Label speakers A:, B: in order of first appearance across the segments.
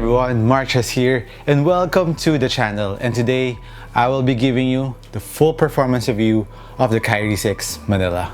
A: everyone, Marches here and welcome to the channel, and today I will be giving you the full performance review of the Kyrie 6 Manila.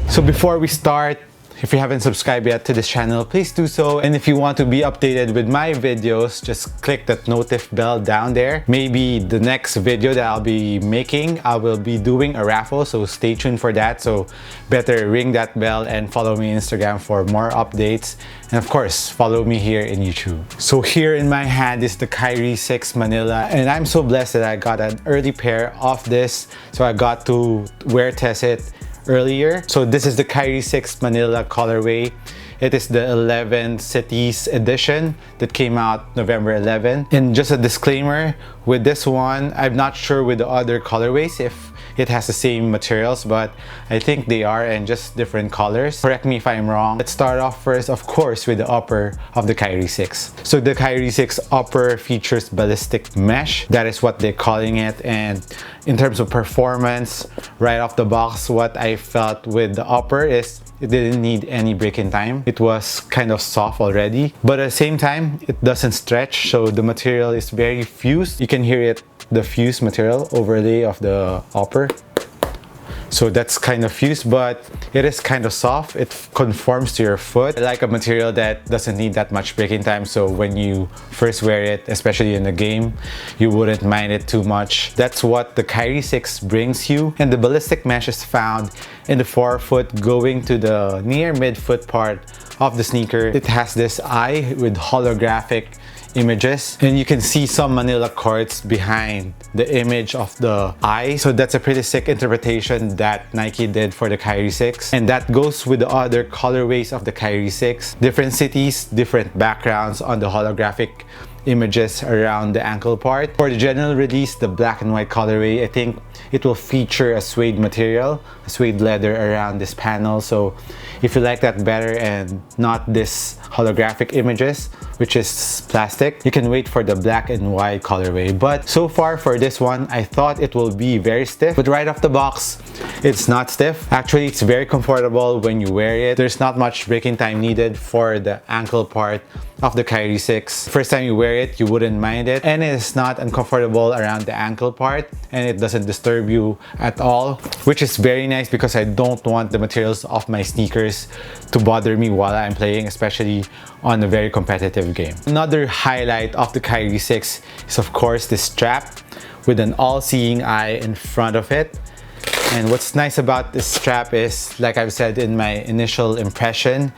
A: So before we start, if you haven't subscribed yet to this channel, please do so. And if you want to be updated with my videos, just click that notif bell down there. Maybe the next video that I'll be making, I will be doing a raffle, so stay tuned for that. So better ring that bell and follow me on Instagram for more updates. And of course, follow me here in YouTube. So here in my hand is the Kyrie 6 Manila, and I'm so blessed that I got an early pair of this. So I got to wear test it earlier. So this is the Kyrie 6 Manila colorway. It is the 11 Cities edition that came out November 11. And just a disclaimer, with this one, I'm not sure with the other colorways if it has the same materials, but I think they are, and just different colors. Correct me if I'm wrong. Let's start off first, of course, with the upper of the Kyrie 6. So the Kyrie 6 upper features ballistic mesh. That is what they're calling it. And in terms of performance, right off the box, what I felt with the upper is it didn't need any break-in time. It was kind of soft already, but at the same time, it doesn't stretch. So the material is very fused. You can hear it, the fused material overlay of the upper. So that's kind of fused, but it is kind of soft. It conforms to your foot. I like a material that doesn't need that much break-in time, so when you first wear it, especially in the game, you wouldn't mind it too much. That's what the Kyrie 6 brings you. And the ballistic mesh is found in the forefoot going to the near midfoot part of the sneaker. It has this eye with holographic images, and you can see some Manila quartz behind the image of the eye. So that's a pretty sick interpretation that Nike did for the Kyrie 6, and that goes with the other colorways of the Kyrie 6. Different cities, different backgrounds on the holographic images around the ankle part. For the general release, the black and white colorway, I think it will feature a suede material, a suede leather around this panel. So if you like that better and not this holographic images, which is plastic, you can wait for the black and white colorway. But so far for this one, I thought it will be very stiff, but right off the box, it's not stiff. Actually, it's very comfortable when you wear it. There's not much break-in time needed for the ankle part of the Kyrie 6. First time you wear it, you wouldn't mind it, and it's not uncomfortable around the ankle part, and it doesn't disturb you at all, which is very nice because I don't want the materials of my sneakers to bother me while I'm playing, especially on a very competitive game. Another highlight of the Kyrie 6 is of course this strap with an all-seeing eye in front of it. And what's nice about this strap is, like I've said in my initial impression,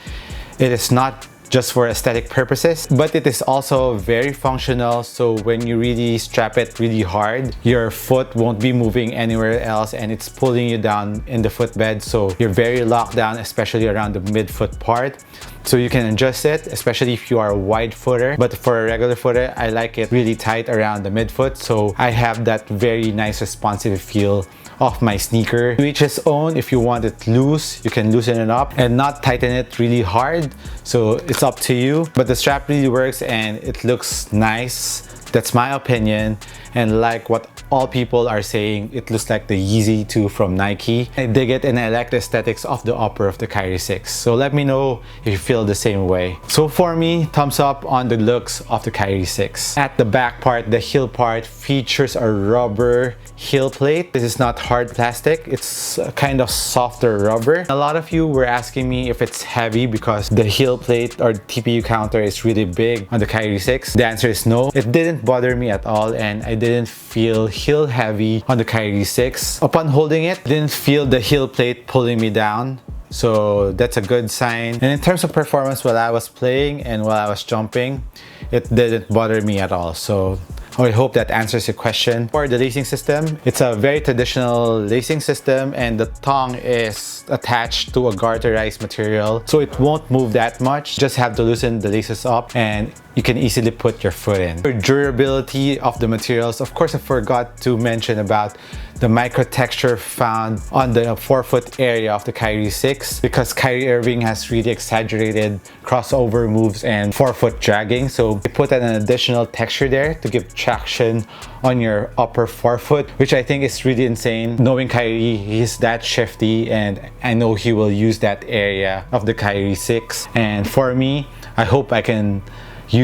A: it is not just for aesthetic purposes, but it is also very functional. So when you really strap it really hard, your foot won't be moving anywhere else, and it's pulling you down in the footbed, so you're very locked down, especially around the midfoot part. So you can adjust it, especially if you are a wide footer. But for a regular footer, I like it really tight around the midfoot, so I have that very nice responsive feel of my sneaker. To each his own. If you want it loose, you can loosen it up and not tighten it really hard. So it's up to you. But the strap really works and it looks nice. That's my opinion. And like what all people are saying, it looks like the Yeezy 2 from Nike. I dig it, and I like the aesthetics of the upper of the Kyrie 6. So let me know if you feel the same way. So for me, thumbs up on the looks of the Kyrie 6. At the back part, the heel part features a rubber heel plate. This is not hard plastic, it's a kind of softer rubber. A lot of you were asking me if it's heavy because the heel plate or TPU counter is really big on the Kyrie 6. The answer is no. It didn't bother me at all, and I didn't feel heel heavy on the Kyrie 6. Upon holding it, I didn't feel the heel plate pulling me down. So that's a good sign. And in terms of performance, while I was playing and while I was jumping, it didn't bother me at all. So I hope that answers your question. For the lacing system, it's a very traditional lacing system, and the tongue is attached to a garterized material, so it won't move that much. Just have to loosen the laces up and you can easily put your foot in. For durability of the materials, of course I forgot to mention about the micro texture found on the forefoot area of the Kyrie 6, because Kyrie Irving has really exaggerated crossover moves and forefoot dragging, so they put an additional texture there to give traction on your upper forefoot, which I think is really insane. Knowing Kyrie, he's that shifty, and I know he will use that area of the Kyrie 6. And for me, I hope I can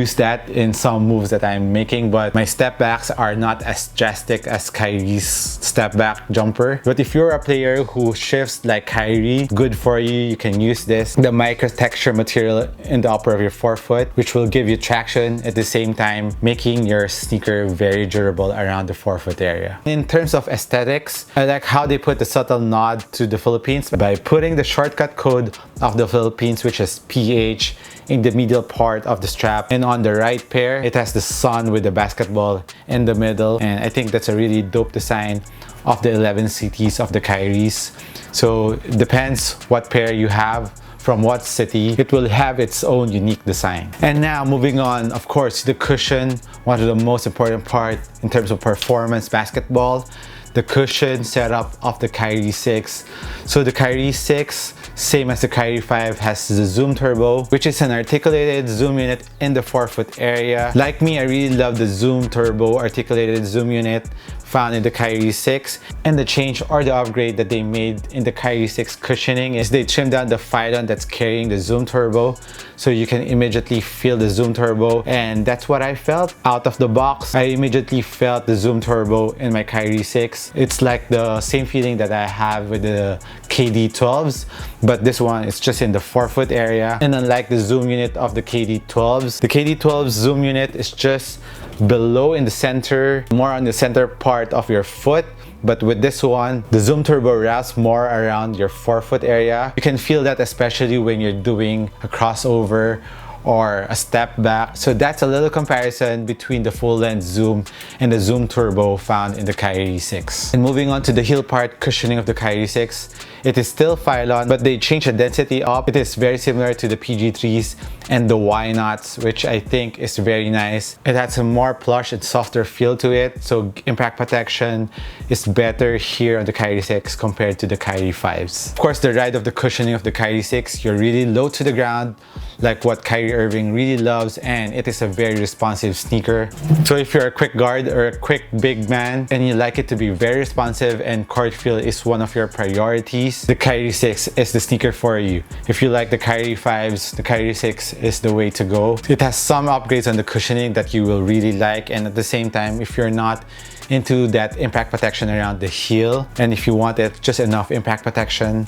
A: use that in some moves that I'm making, but my step backs are not as drastic as Kyrie's step back jumper. But if you're a player who shifts like Kyrie, good for you. You can use this, the micro texture material in the upper of your forefoot, which will give you traction at the same time making your sneaker very durable around the forefoot area. In terms of aesthetics, I like how they put the subtle nod to the Philippines by putting the shortcut code of the Philippines, which is PH, in the middle part of the strap, and on the right pair it has the sun with the basketball in the middle, and I think that's a really dope design of the 11 cities of the Kyries. So it depends what pair you have from what city, it will have its own unique design. And now moving on, of course, the cushion, one of the most important part in terms of performance basketball, the cushion setup of the Kyrie 6. So the Kyrie 6, same as the Kyrie 5, has the Zoom Turbo, which is an articulated zoom unit in the forefoot area. Like me, I really love the Zoom Turbo articulated zoom unit found in the Kyrie 6, and the change or the upgrade that they made in the Kyrie 6 cushioning is they trimmed down the phylon that's carrying the Zoom Turbo, so you can immediately feel the Zoom Turbo, and that's what I felt out of the box. I immediately felt the Zoom Turbo in my Kyrie 6. It's like the same feeling that I have with the KD 12s, but this one is just in the forefoot area. And unlike the zoom unit of the KD 12s, the KD 12 zoom unit is just below in the center, more on the center part of your foot. But with this one, the Zoom Turbo wraps more around your forefoot area. You can feel that especially when you're doing a crossover or a step back. So that's a little comparison between the full length Zoom and the Zoom Turbo found in the Kyrie 6. And moving on to the heel part cushioning of the Kyrie 6, it is still phylon, but they changed the density up. It is very similar to the PG3s and the Y knots, which I think is very nice. It has a more plush and softer feel to it, so impact protection is better here on the Kyrie 6 compared to the Kyrie 5s. Of course, the ride of the cushioning of the Kyrie 6, you're really low to the ground, like what Kyrie Irving really loves, and it is a very responsive sneaker. So if you're a quick guard or a quick big man and you like it to be very responsive and court feel is one of your priorities, the Kyrie 6 is the sneaker for you. If you like the Kyrie 5s, the Kyrie 6 is the way to go. It has some upgrades on the cushioning that you will really like, and at the same time, if you're not into that impact protection around the heel, and if you want it just enough impact protection,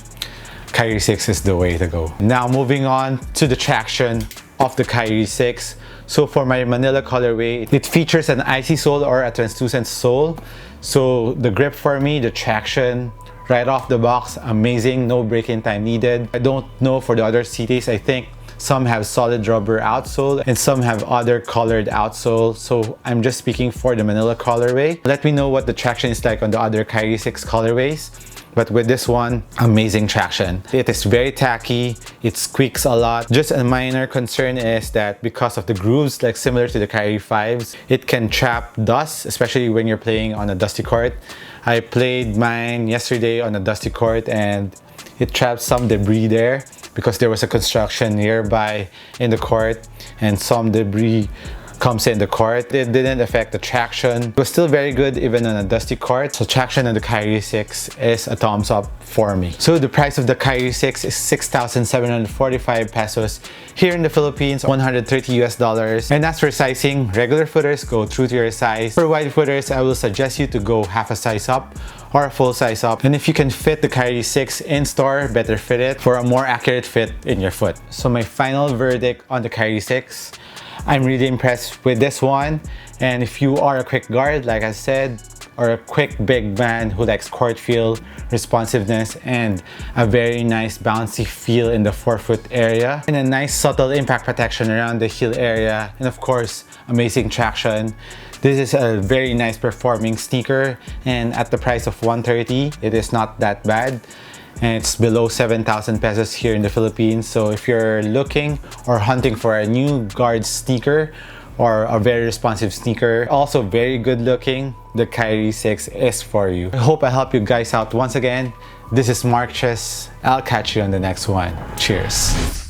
A: Kyrie 6 is the way to go. Now moving on to the traction of the Kyrie 6. So for my Manila colorway, it features an icy sole or a translucent sole. So the grip for me, the traction right off the box, amazing, no break-in time needed. I don't know for the other CTs, I think some have solid rubber outsole and some have other colored outsole. So I'm just speaking for the Manila colorway. Let me know what the traction is like on the other Kyrie 6 colorways. But with this one, amazing traction. It is very tacky, it squeaks a lot. Just a minor concern is that because of the grooves, like similar to the Kyrie 5s, it can trap dust, especially when you're playing on a dusty court. I played mine yesterday on a dusty court and it trapped some debris there because there was a construction nearby in the court and some debris comes in the court. It didn't affect the traction. It was still very good even on a dusty court. So traction on the Kyrie 6 is a thumbs up for me. So the price of the Kyrie 6 is 6,745 pesos here in the Philippines, $130 US. And as for sizing, regular footers go true to your size. For wide footers, I will suggest you to go half a size up or a full size up. And if you can fit the Kyrie 6 in store, better fit it for a more accurate fit in your foot. So my final verdict on the Kyrie 6, I'm really impressed with this one. And if you are a quick guard, like I said, or a quick big man who likes court feel, responsiveness, and a very nice bouncy feel in the forefoot area, and a nice subtle impact protection around the heel area, and of course, amazing traction, this is a very nice performing sneaker, and at the price of 130, it is not that bad. And it's below 7,000 pesos here in the Philippines. So if you're looking or hunting for a new guard sneaker or a very responsive sneaker, also very good looking, the Kyrie 6 is for you. I hope I helped you guys out once again. This is Mark Chess. I'll catch you on the next one. Cheers.